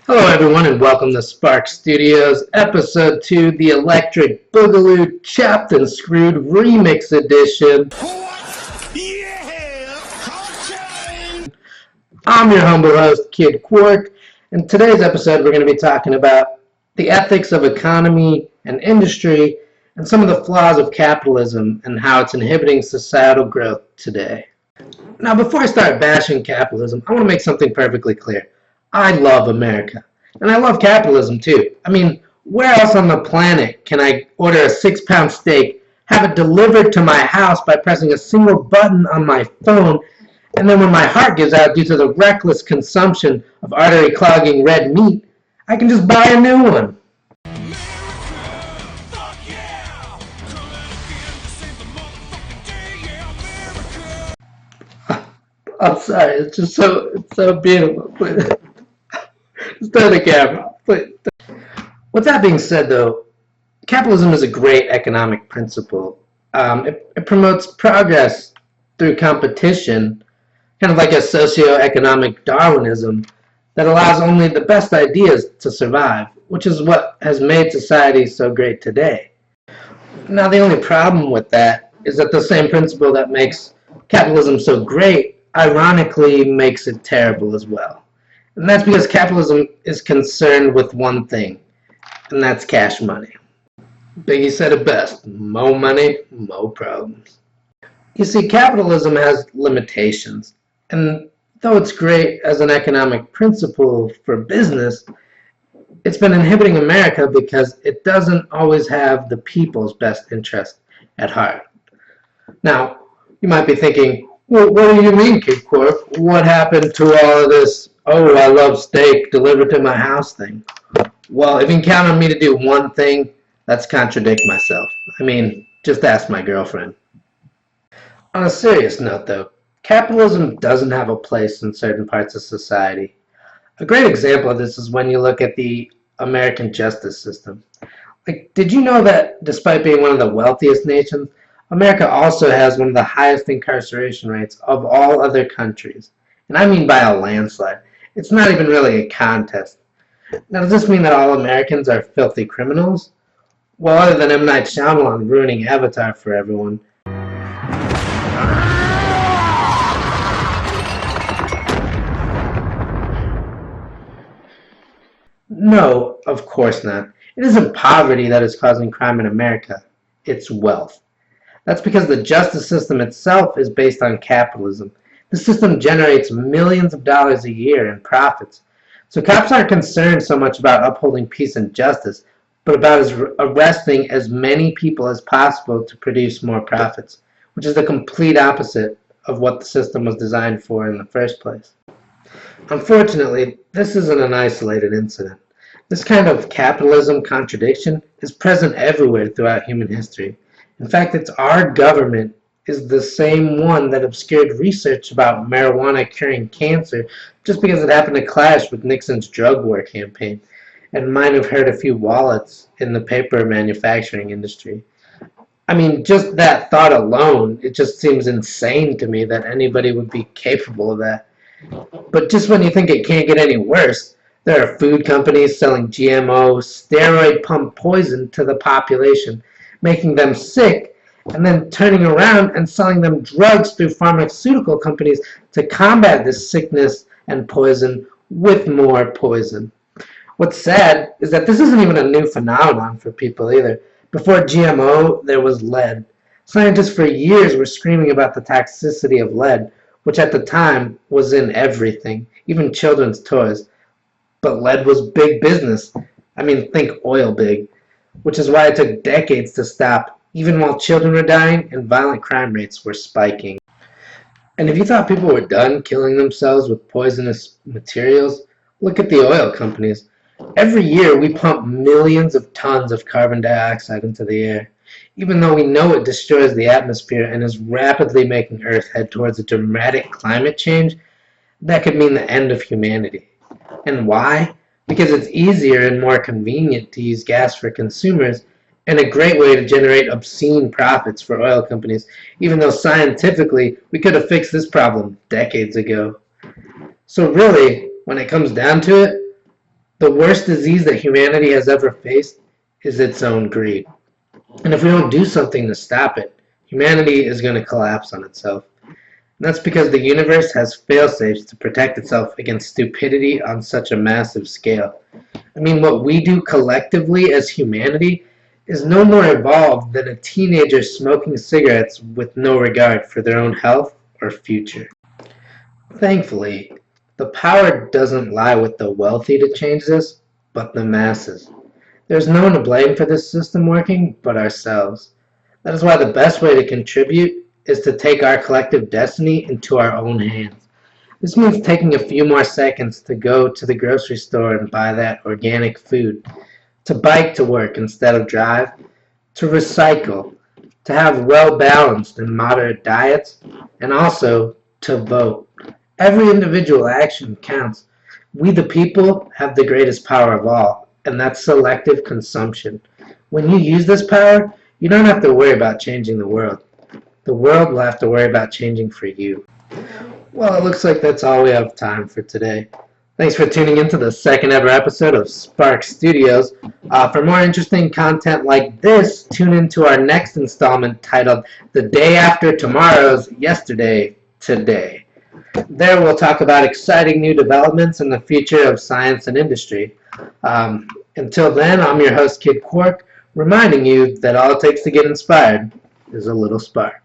Hello everyone and welcome to Spark Studios, episode 2, the Electric Boogaloo Chopped and Screwed Remix Edition. I'm your humble host, Kid Quark, and today's episode we're going to be talking about the ethics of economy and industry and some of the flaws of capitalism and how it's inhibiting societal growth today. Now, before I start bashing capitalism, I want to make something perfectly clear. I love America, and I love capitalism too. I mean, where else on the planet can I order a 6-pound steak, have it delivered to my house by pressing a single button on my phone, and then when my heart gives out due to the reckless consumption of artery-clogging red meat, I can just buy a new one? I'm sorry, it's so beautiful. Just turn the camera off. With that being said, though, capitalism is a great economic principle. It promotes progress through competition, kind of like a socio-economic Darwinism that allows only the best ideas to survive, which is what has made society so great today. Now, the only problem with that is that the same principle that makes capitalism so great ironically makes it terrible as well. And that's because capitalism is concerned with one thing, and that's cash money. Biggie said it best, more money, more problems. You see, capitalism has limitations, and though it's great as an economic principle for business, it's been inhibiting America because it doesn't always have the people's best interest at heart. Now, you might be thinking, well, what do you mean, Kid Quark? What happened to all of this, oh, I love steak delivered to my house thing? Well, if you can count on me to do one thing, that's contradict myself. I mean, just ask my girlfriend. On a serious note, though, capitalism doesn't have a place in certain parts of society. A great example of this is when you look at the American justice system. Like, did you know that despite being one of the wealthiest nations, America also has one of the highest incarceration rates of all other countries? And I mean by a landslide. It's not even really a contest. Now, does this mean that all Americans are filthy criminals? Well, other than M. Night Shyamalan ruining Avatar for everyone. No, of course not. It isn't poverty that is causing crime in America. It's wealth. That's because the justice system itself is based on capitalism. The system generates millions of dollars a year in profits. So cops aren't concerned so much about upholding peace and justice, but about arresting as many people as possible to produce more profits, which is the complete opposite of what the system was designed for in the first place. Unfortunately, this isn't an isolated incident. This kind of capitalism contradiction is present everywhere throughout human history. In fact, it's our government is the same one that obscured research about marijuana curing cancer just because it happened to clash with Nixon's drug war campaign and might have hurt a few wallets in the paper manufacturing industry. I mean, just that thought alone, it just seems insane to me that anybody would be capable of that. But just when you think it can't get any worse, there are food companies selling GMO, steroid pump poison to the population, making them sick, and then turning around and selling them drugs through pharmaceutical companies to combat this sickness and poison with more poison. What's sad is that this isn't even a new phenomenon for people either. Before GMO, there was lead. Scientists for years were screaming about the toxicity of lead, which at the time was in everything, even children's toys. But lead was big business. I mean, think oil big. Which is why it took decades to stop, even while children were dying and violent crime rates were spiking. And if you thought people were done killing themselves with poisonous materials, look at the oil companies. Every year we pump millions of tons of carbon dioxide into the air, even though we know it destroys the atmosphere and is rapidly making Earth head towards a dramatic climate change that could mean the end of humanity. And why? Because it's easier and more convenient to use gas for consumers and a great way to generate obscene profits for oil companies, even though scientifically we could have fixed this problem decades ago. So really, when it comes down to it, The worst disease that humanity has ever faced is its own greed. And if we don't do something to stop it, humanity is going to collapse on itself. And that's because the universe has fail-safes to protect itself against stupidity on such a massive scale. I mean, what we do collectively as humanity is no more evolved than a teenager smoking cigarettes with no regard for their own health or future. Thankfully, the power doesn't lie with the wealthy to change this, but the masses. There's no one to blame for this system working but ourselves. That is why the best way to contribute is to take our collective destiny into our own hands. This means taking a few more seconds to go to the grocery store and buy that organic food, to bike to work instead of drive, to recycle, to have well-balanced and moderate diets, and also to vote. Every individual action counts. We the people have the greatest power of all, and that's selective consumption. When you use this power, you don't have to worry about changing the world. The world will have to worry about changing for you. Well, it looks like that's all we have time for today. Thanks for tuning into the second ever episode of Spark Studios. For more interesting content like this, tune into our next installment titled The Day After Tomorrow's Yesterday Today. There we'll talk about exciting new developments in the future of science and industry. Until then, I'm your host, Kid Quark, reminding you that all it takes to get inspired is a little spark.